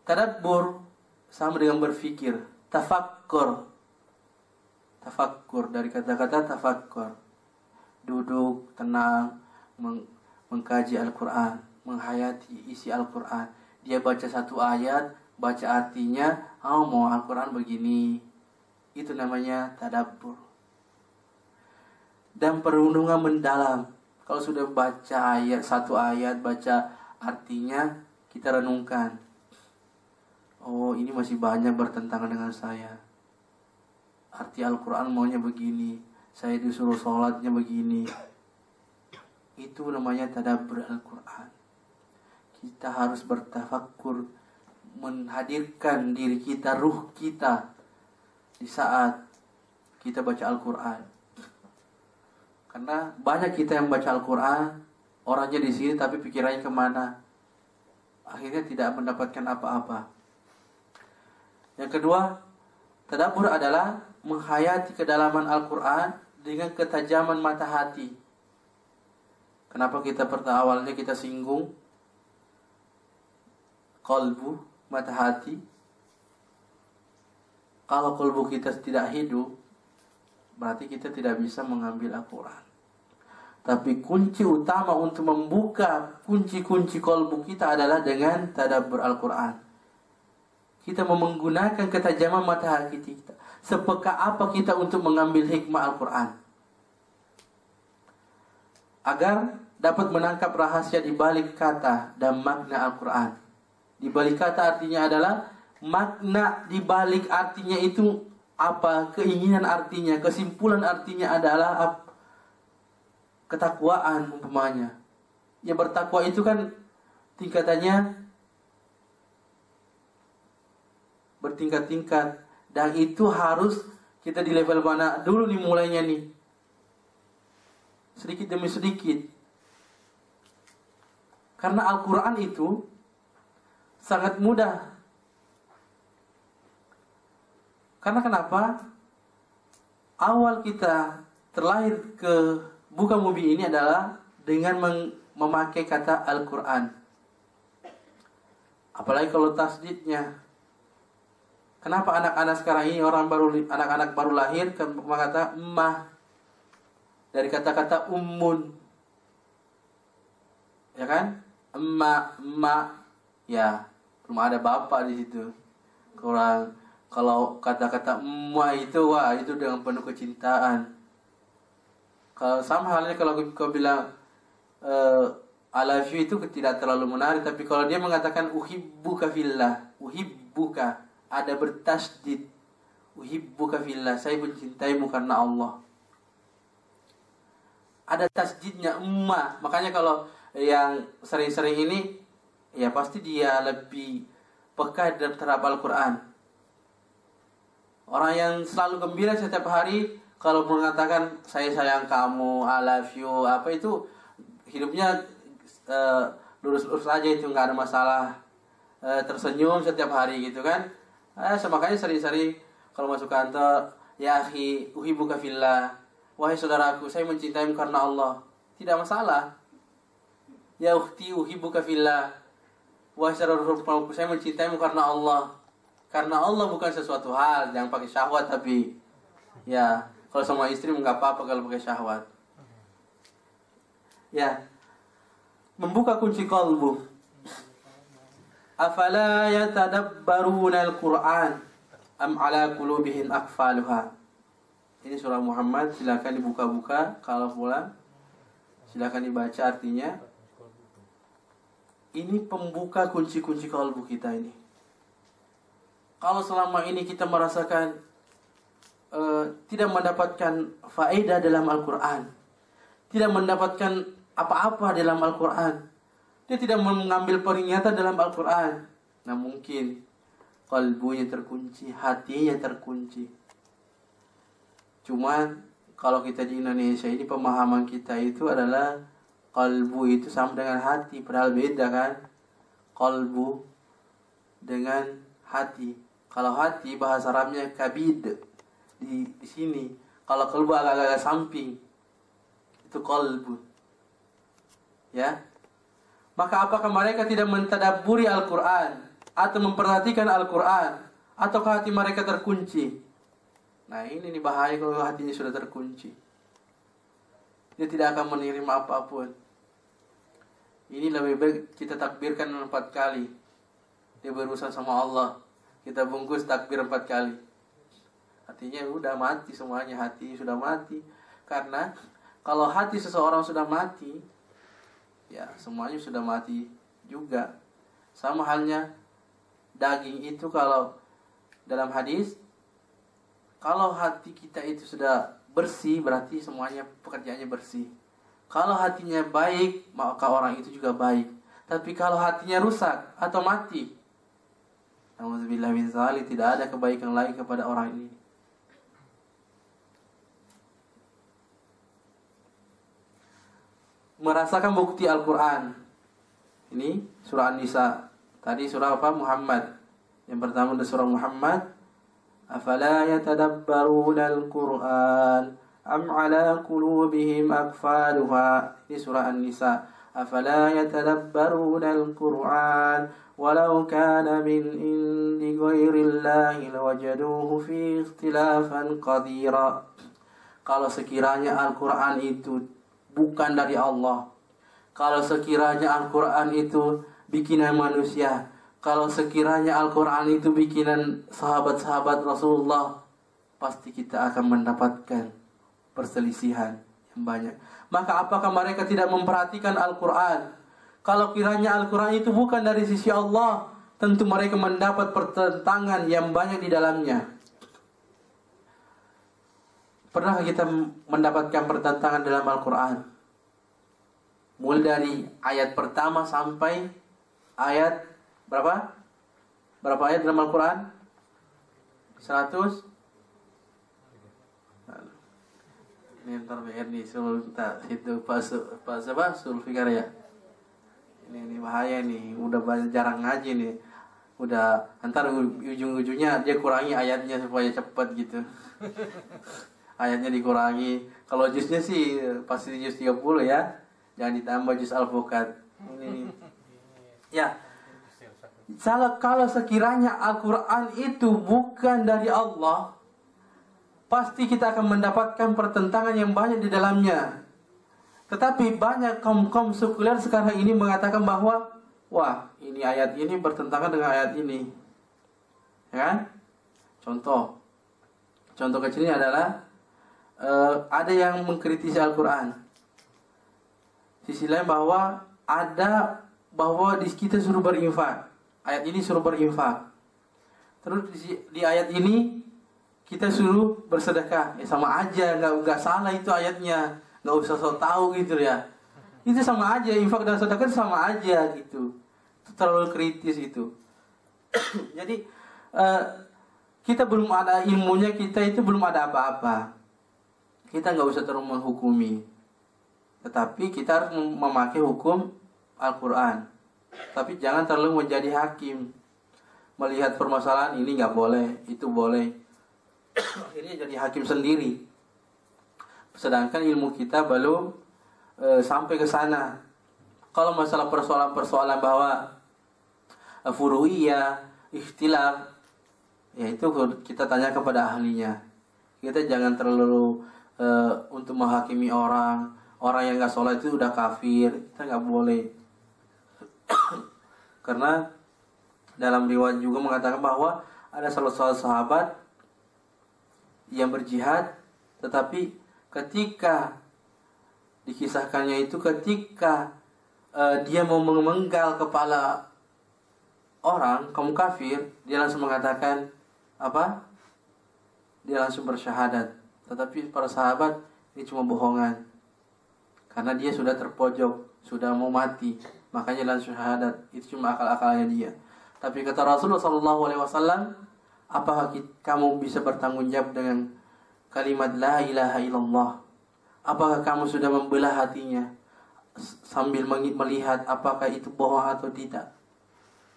Tadabbur sama dengan berfikir. Tafakkur. Tafakkur dari kata-kata tafakkur. Duduk, tenang, mengkaji Al-Quran, menghayati isi Al-Quran. Dia baca 1 ayat, baca artinya, mau Al-Quran begini. Itu namanya tadabbur. Dan perenungan mendalam. Kalau sudah baca 1 ayat, baca artinya, kita renungkan. Oh, ini masih banyak bertentangan dengan saya. Arti Al-Quran maunya begini, saya disuruh sholatnya begini. Itu namanya tadabbur Al-Quran. Kita harus bertafakkur, menghadirkan diri kita, ruh kita di saat kita baca Al-Quran. Karena banyak kita yang baca Al-Quran, orangnya di sini tapi pikirannya kemana? Akhirnya tidak mendapatkan apa-apa. Yang kedua, tadabbur adalah menghayati kedalaman Al-Quran dengan ketajaman mata hati. Kenapa awalnya kita singgung qalbu, mata hati? Kalau qalbu kita tidak hidup, berarti kita tidak bisa mengambil Al-Quran. Tapi kunci utama untuk membuka kunci-kunci kolbu kita adalah dengan tadabbur Al-Quran. Kita menggunakan ketajaman mata hati kita. Sepeka apa kita untuk mengambil hikmah Al-Quran, agar dapat menangkap rahasia di balik kata dan makna Al-Quran. Di balik kata artinya adalah makna, di balik artinya itu apa, keinginan artinya, kesimpulan artinya adalah ketakwaan umpamanya. Ya, bertakwa itu kan tingkatannya bertingkat-tingkat, dan itu harus kita di level mana dulu nih mulainya nih, sedikit demi sedikit. Karena Al-Quran itu sangat mudah. Karena kenapa? Awal kita terlahir ke buka bumi ini adalah dengan memakai kata Al-Quran. Apalagi kalau tasdidnya. Kenapa anak-anak sekarang ini, anak-anak baru lahir mengatakan emmah dari kata-kata ummun, ya kan? Emak, ya belum ada bapak di situ. Kurang. Kalau kata-kata emmah itu, wah itu dengan penuh kecintaan. Kalau sama halnya kalau kau bilang I love you itu tidak terlalu menarik. Tapi kalau dia mengatakan uhibbuka fillah, uhibbuka, ada bertasdid, uhibbuka fillah, saya mencintaimu karena Allah. Ada tasdidnya emmah. Makanya kalau yang sering-sering ini, ya pasti dia lebih peka terhadap Al-Quran. Orang yang selalu gembira setiap hari, kalau mengatakan saya sayang kamu, I love you, apa itu hidupnya lurus-lurus aja, itu nggak ada masalah, tersenyum setiap hari gitu kan. Makanya sering-sering kalau masuk kantor, ya akhi uhibbuka fillah, wahai saudaraku saya mencintaimu karena Allah, tidak masalah. Ya ukhti uhibbuka fillah, wahai saudaraku saya mencintaimu karena Allah. Karena Allah bukan sesuatu hal, jangan pakai syahwat. Tapi ya kalau sama istri nggak apa-apa kalau pakai syahwat. Ya, membuka kunci qalbu. Afala yatadabbaruna al-Qur'an am ala qulubihim aqfaluha. Ini surah Muhammad, silakan dibuka-buka kalau pulang. Silakan dibaca artinya. Ini pembuka kunci-kunci qalbu kita ini. Kalau selama ini kita merasakan tidak mendapatkan faedah dalam Al-Quran, tidak mendapatkan apa-apa dalam Al-Quran, dia tidak mengambil peringatan dalam Al-Quran, nah mungkin kalbunya terkunci, hatinya terkunci. Cuman kalau kita di Indonesia ini, pemahaman kita itu adalah kalbu itu sama dengan hati, padahal beda kan. Kalbu dengan hati. Kalau hati bahasa Arabnya kabid, di sini. Kalau kalbu agak-agak samping, itu kalbu. Ya. Maka apakah mereka tidak mentadabburi Al-Quran atau memperhatikan Al-Quran, atau hati mereka terkunci? Nah ini nih bahaya kalau hatinya sudah terkunci. Dia tidak akan menerima apapun. Ini lebih baik kita takbirkan 4 kali. Dia berurusan sama Allah, kita bungkus takbir 4 kali. Artinya udah mati semuanya, hati sudah mati. Karena kalau hati seseorang sudah mati, ya semuanya sudah mati juga. Sama halnya daging itu, kalau dalam hadis, kalau hati kita itu sudah bersih, berarti semuanya pekerjaannya bersih. Kalau hatinya baik, maka orang itu juga baik. Tapi kalau hatinya rusak atau mati, alhamdulillah min zalik, tidak ada kebaikan lagi kepada orang ini. Merasakan bukti Al-Quran. Ini surah An-Nisa. Tadi surah apa? Muhammad. Yang pertama adalah surah Muhammad. Afala yatadabbaruna al-Quran am ala qulubihim aqfaluha. Ini surah An-Nisa. Afala yatadabbaruna al-Quran walau kana min indi ghairillahi lawajaduhu fi ikhtilafan qadira. Kalau sekiranya Al-Quran itu bukan dari Allah. Kalau sekiranya Al-Quran itu bikinan manusia, kalau sekiranya Al-Quran itu bikinan sahabat-sahabat Rasulullah, pasti kita akan mendapatkan perselisihan yang banyak. Maka apakah mereka tidak memperhatikan Al-Quran? Kalau kiranya Al-Quran itu bukan dari sisi Allah, tentu mereka mendapat pertentangan yang banyak di dalamnya. Pernahkah kita mendapatkan pertentangan dalam Al-Quran? Mulai dari ayat pertama sampai ayat berapa? Berapa ayat dalam Al-Quran? 100? Ini ntar BR nih suruh kita situ pas apa? Suruh fikar ya. Ini bahaya nih, udah jarang ngaji nih. Udah antar ujung-ujungnya dia kurangi ayatnya supaya cepat gitu. Ayatnya dikurangi. Kalau juznya sih pasti juz 30 ya. Jangan ditambah juz Al-Fuqat. Ini. Ya. Kalau sekiranya Al-Quran itu bukan dari Allah, pasti kita akan mendapatkan pertentangan yang banyak di dalamnya. Tetapi banyak kaum sekuler sekarang ini mengatakan bahwa wah, ini ayat ini bertentangan dengan ayat ini. Ya kan? Contoh kecilnya adalah ada yang mengkritisi Al-Quran. Sisi lain bahwa di kita suruh berinfak. Ayat ini suruh berinfak. Terus di ayat ini kita suruh bersedekah. Ya sama aja, nggak salah itu ayatnya. Nggak usah so tahu gitu ya. Itu sama aja, infak dan sedekah itu sama aja gitu. Itu terlalu kritis itu. Jadi kita belum ada ilmunya, kita itu belum ada apa-apa. Kita nggak usah terlalu menghukumi. Tetapi kita harus memakai hukum Al-Quran. Tapi jangan terlalu menjadi hakim. Melihat permasalahan ini nggak boleh, itu boleh. Akhirnya jadi hakim sendiri. Sedangkan ilmu kita belum sampai ke sana. Kalau masalah persoalan-persoalan bahwa furu'iyah, ikhtilaf, ya itu kita tanya kepada ahlinya. Kita jangan terlalu untuk menghakimi orang yang nggak sholat itu udah kafir. Kita nggak boleh. Karena dalam riwayat juga mengatakan bahwa ada salah satu sahabat yang berjihad, tetapi ketika dikisahkannya itu ketika dia mau memenggal kepala orang kaum kafir, dia langsung mengatakan apa? Dia langsung bersyahadat. Tetapi para sahabat ini cuma bohongan. Karena dia sudah terpojok, sudah mau mati, makanya langsung syahadat. Itu cuma akal-akalnya dia. Tapi kata Rasulullah SAW, apakah kamu bisa bertanggung jawab dengan kalimat la ilaha illallah? Apakah kamu sudah membelah hatinya sambil melihat apakah itu bohong atau tidak?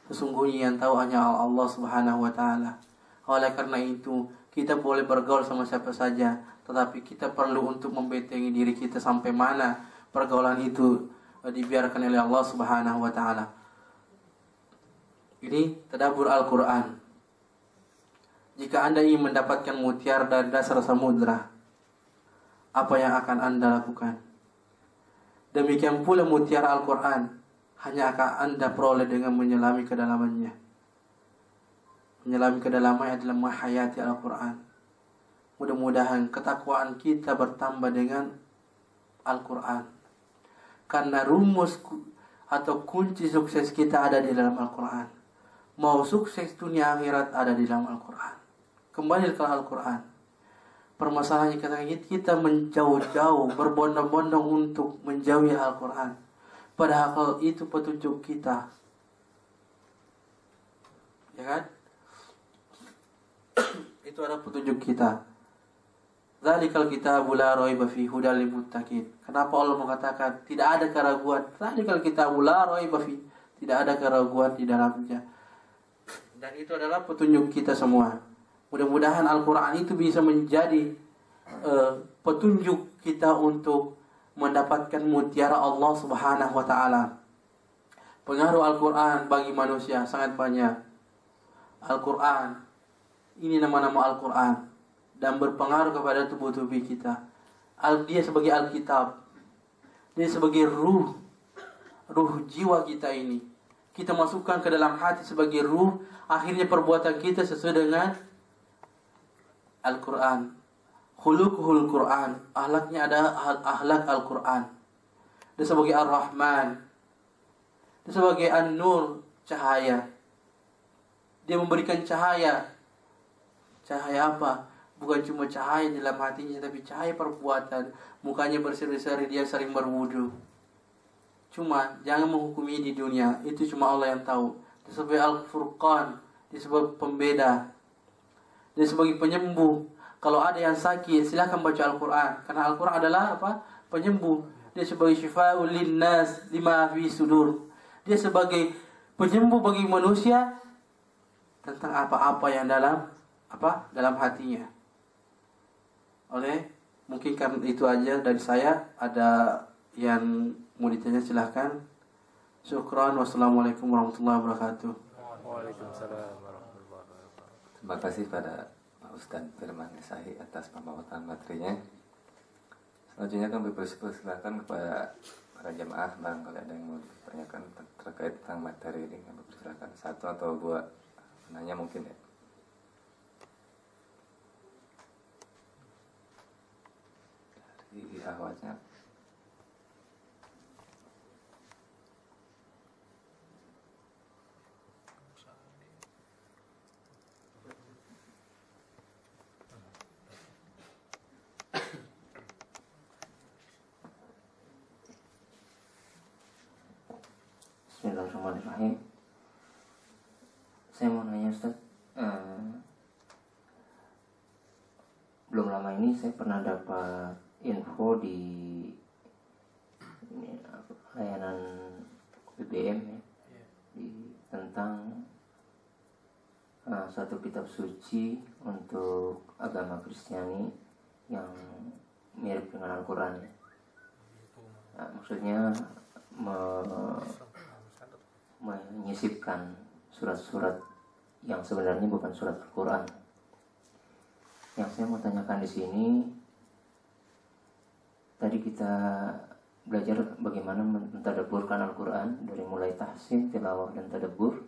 Sesungguhnya yang tahu hanya Allah Subhanahu wa taala. Oleh karena itu, kita boleh bergaul sama siapa saja, tetapi kita perlu untuk membentengi diri kita sampai mana pergaulan itu dibiarkan oleh Allah Subhanahu wa taala. Ini tadabbur Al-Qur'an. Jika Anda ingin mendapatkan mutiara dari dasar samudra, apa yang akan Anda lakukan? Demikian pula mutiara Al-Quran hanya akan Anda peroleh dengan menyelami kedalamannya. Menyelami kedalamannya adalah menghayati Al-Quran. Mudah-mudahan ketakwaan kita bertambah dengan Al-Quran. Karena rumus atau kunci sukses kita ada di dalam Al-Quran. Mau sukses dunia akhirat ada di dalam Al-Quran. Kembali ke Al-Quran. Permasalahannya kita menjauh-jauh, berbondong-bondong untuk menjauhi Al-Quran. Padahal itu petunjuk kita. Ya kan? Itu adalah petunjuk kita. Dzalikal kitabu la raiba fihi hudal lil muttaqin. Kenapa Allah mengatakan tidak ada keraguan? Dzalikal kitabu la raiba fihi. Tidak ada keraguan di dalamnya. Dan itu adalah petunjuk kita semua. Mudah-mudahan Al-Quran itu bisa menjadi petunjuk kita untuk mendapatkan mutiara Allah Subhanahu wa ta'ala. Pengaruh Al-Quran bagi manusia sangat banyak. Al-Quran, ini nama-nama Al-Quran, dan berpengaruh kepada tubuh-tubuh kita. Dia sebagai Alkitab. Dia sebagai ruh jiwa kita ini. Kita masukkan ke dalam hati sebagai ruh. Akhirnya perbuatan kita sesuai dengan Al-Quran. Khuluquhul Quran. Akhlaknya ada akhlak Al-Quran. Dia sebagai Ar-Rahman. Dia sebagai An-Nur, cahaya. Dia memberikan cahaya. Cahaya apa? Bukan cuma cahaya dalam hatinya, tapi cahaya perbuatan. Mukanya berseri-seri, dia sering berwudu. Cuma jangan menghukumi di dunia. Itu cuma Allah yang tahu. Dia sebagai Al-Furqan. Dia sebagai pembeda. Dia sebagai penyembuh. Kalau ada yang sakit, silahkan baca Al-Quran. Karena Al-Quran adalah apa? Penyembuh. Dia sebagai syifa'ul linnas lima fi sudur. Dia sebagai penyembuh bagi manusia tentang apa-apa yang dalam hatinya. Mungkin karena itu aja dari saya. Ada yang mau ditanya silahkan. Syukran. Wassalamualaikum warahmatullahi wabarakatuh. Waalaikumsalam warahmatullahi wabarakatuh. Terima kasih pada Pak Ustadz Firman Nisahi atas pembawakan materinya. Selanjutnya kami persilakan kepada para jemaah, barangkali ada yang mau ditanyakan terkait tentang materi ini. Kami persilakan satu atau dua penanya mungkin ya. Dari awalnya. Bismillahirrahmanirrahim. Saya mau nanya Ustaz, belum lama ini saya pernah dapat info di layanan BBM ya, tentang satu kitab suci untuk agama Kristiani yang mirip dengan Al-Quran ya. Maksudnya menyisipkan surat-surat yang sebenarnya bukan surat Al-Quran. Yang saya mau tanyakan di sini, tadi kita belajar bagaimana mentadabburkan Al-Quran dari mulai tahsin, tilawah dan tadabbur.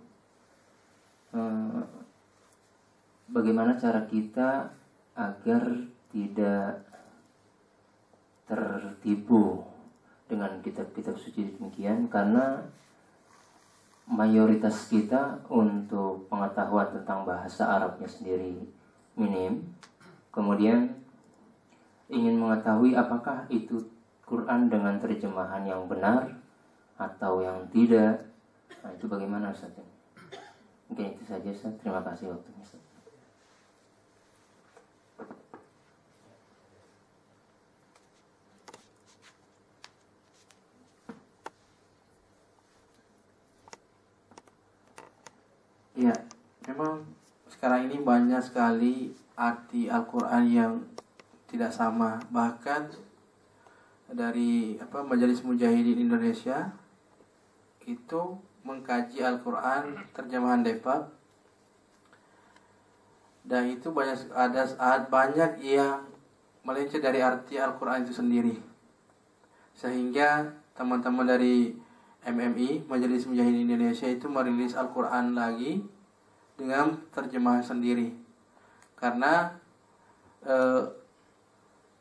Bagaimana cara kita agar tidak tertipu dengan kitab-kitab suci demikian, karena mayoritas kita untuk pengetahuan tentang bahasa Arabnya sendiri minim. Kemudian ingin mengetahui apakah itu Quran dengan terjemahan yang benar atau yang tidak. Nah, itu bagaimana Ustaz? Mungkin itu saja Ustaz. Terima kasih waktunya Ustaz. Ya, memang sekarang ini banyak sekali arti Al-Quran yang tidak sama. Bahkan dari Majelis Mujahidin Indonesia itu mengkaji Al-Quran terjemahan Depak, dan itu banyak yang melenceng dari arti Al-Quran itu sendiri, sehingga teman-teman dari MMI, Majelis Mujahidin Indonesia, itu merilis Al-Quran lagi dengan terjemahan sendiri. Karena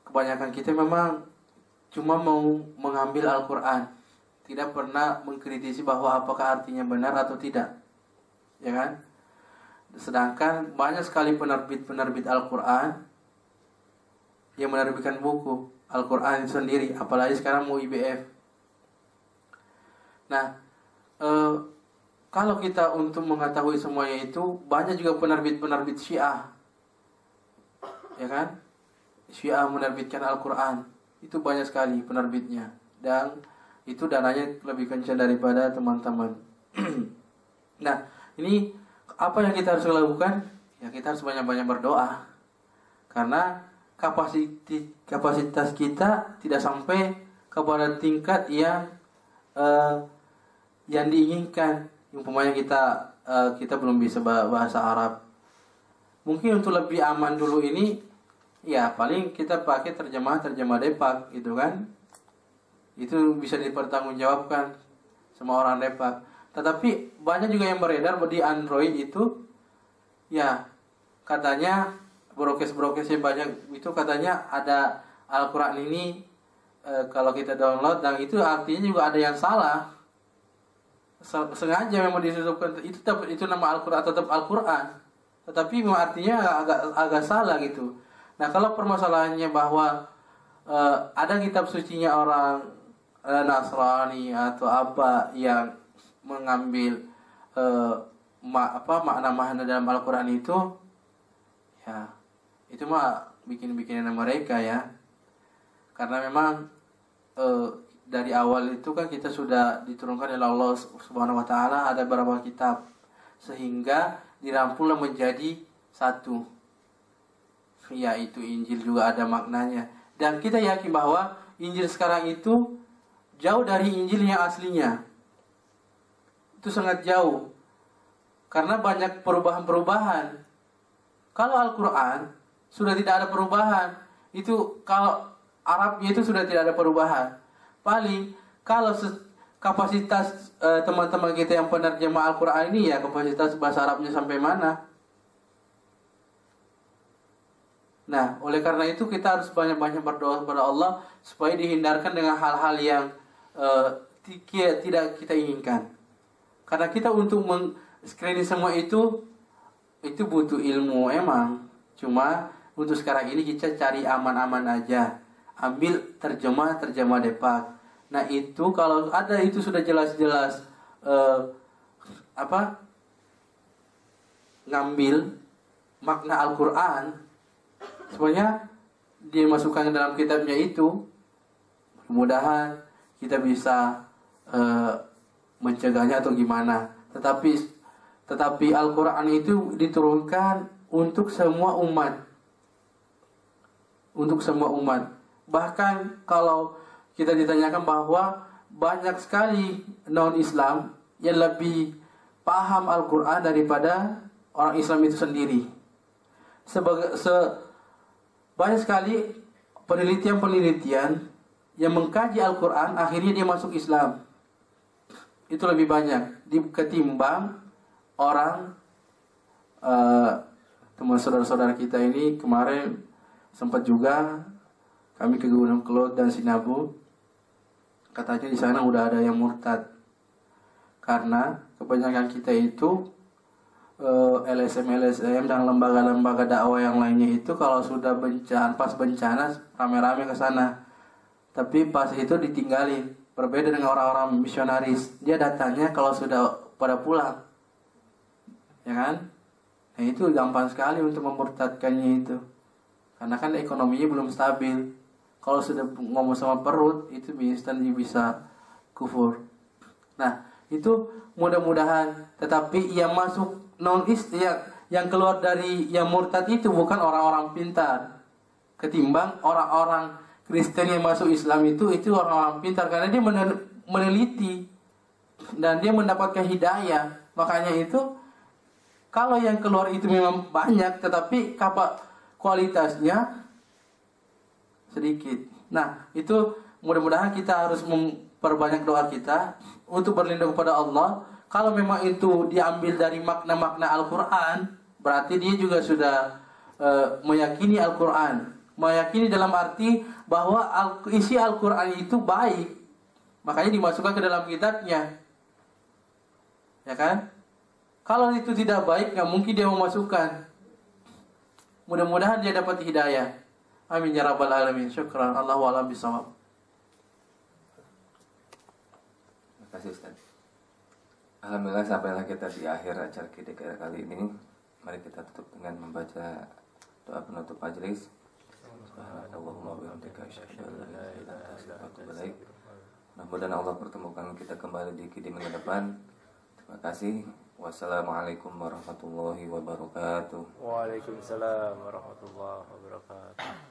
kebanyakan kita memang cuma mau mengambil Al-Quran, tidak pernah mengkritisi bahwa apakah artinya benar atau tidak, ya kan? Sedangkan banyak sekali penerbit Al-Quran yang menerbitkan buku Al-Quran itu sendiri, apalagi sekarang mau IBF. Nah, kalau kita untuk mengetahui semuanya itu, banyak juga penerbit Syiah, ya kan? Syiah menerbitkan Al-Quran, itu banyak sekali penerbitnya, dan itu dananya lebih kencang daripada teman-teman. Nah, ini apa yang kita harus lakukan? Ya, kita harus banyak-banyak berdoa, karena kapasitas kita tidak sampai kepada tingkat yang diinginkan. Umpamanya kita belum bisa bahasa Arab. Mungkin untuk lebih aman dulu ini, ya paling kita pakai terjemah Depak gitu kan. Itu bisa dipertanggungjawabkan sama orang Depak. Tetapi banyak juga yang beredar di Android itu, ya katanya brokes-brokes yang banyak itu katanya ada Al-Quran ini kalau kita download, dan itu artinya juga ada yang salah. Sengaja memang disebutkan itu nama Al-Quran, tetap Al-Quran, tetapi memang artinya agak salah gitu. Nah, kalau permasalahannya bahwa ada kitab sucinya orang Nasrani atau apa yang mengambil makna-makna dalam Al-Quran itu, ya itu mah bikin-bikinan mereka ya. Karena memang dari awal itu kan kita sudah diturunkan oleh Allah Subhanahu wa taala ada beberapa kitab, sehingga dirangkumlah menjadi satu, yaitu Injil juga ada maknanya. Dan kita yakin bahwa Injil sekarang itu jauh dari Injil yang aslinya. Itu sangat jauh. Karena banyak perubahan-perubahan. Kalau Al-Quran sudah tidak ada perubahan. Itu kalau Arabnya itu sudah tidak ada perubahan. Paling kalau kapasitas teman-teman kita yang penerjemah Al-Quran ini, ya kapasitas bahasa Arabnya sampai mana. Nah, oleh karena itu kita harus banyak-banyak berdoa kepada Allah supaya dihindarkan dengan hal-hal yang tidak kita inginkan. Karena kita untuk men-screening semua itu butuh ilmu emang. Cuma untuk sekarang ini kita cari aman-aman aja. Ambil terjemah Depak. Nah, itu kalau ada itu sudah jelas-jelas ngambil makna Al-Quran, sebenarnya dia masukkan ke dalam kitabnya itu, mudah-mudahan kita bisa mencegahnya atau gimana. Tetapi Al-Quran itu diturunkan untuk semua umat. Untuk semua umat. Bahkan kalau kita ditanyakan bahwa banyak sekali non-Islam yang lebih paham Al-Quran daripada orang Islam itu sendiri. Banyak sekali penelitian-penelitian yang mengkaji Al-Quran, akhirnya dia masuk Islam. Itu lebih banyak ketimbang orang teman saudara-saudara kita ini. Kemarin sempat juga kami ke Gunung Kelot dan Sinabu. Katanya di sana udah ada yang murtad. Karena kebanyakan kita itu LSM dan lembaga-lembaga dakwah yang lainnya itu kalau sudah pas bencana rame-rame ke sana. Tapi pas itu ditinggalin. Berbeda dengan orang-orang misionaris. Dia datangnya kalau sudah pada pulang. Ya kan? Nah, itu gampang sekali untuk memurtadkannya itu. Karena kan ekonominya belum stabil. Kalau sudah ngomong sama perut, itu instan dia bisa kufur. Nah, itu mudah-mudahan. Tetapi yang masuk yang keluar dari yang murtad itu bukan orang-orang pintar. Ketimbang orang-orang Kristen yang masuk Islam itu orang-orang pintar. Karena dia meneliti. Dan dia mendapatkan hidayah. Makanya itu, kalau yang keluar itu memang banyak, tetapi kualitasnya sedikit. Nah, itu mudah-mudahan kita harus memperbanyak doa kita untuk berlindung kepada Allah. Kalau memang itu diambil dari makna-makna Al-Quran, berarti dia juga sudah meyakini Al-Quran. Meyakini dalam arti bahwa isi Al-Quran itu baik, makanya dimasukkan ke dalam kitabnya. Ya kan? Kalau itu tidak baik, nggak mungkin dia memasukkan. Mudah-mudahan dia dapat hidayah. Amin ya rabbal alamin. Syukran. Allahu a'lam bishawab. Terima kasih Ustaz. Alhamdulillah sampailah kita di akhir acara kita kali ini. Mari kita tutup dengan membaca doa penutup majelis. Subhanallahumma wa bihamdika asyhadu an la ilaha illa anta astaghfiruka wa atubu ilaik. Mudah-mudahan Allah pertemukan kita kembali di minggu depan. Terima kasih. Wassalamualaikum warahmatullahi wabarakatuh. Waalaikumsalam warahmatullahi wabarakatuh.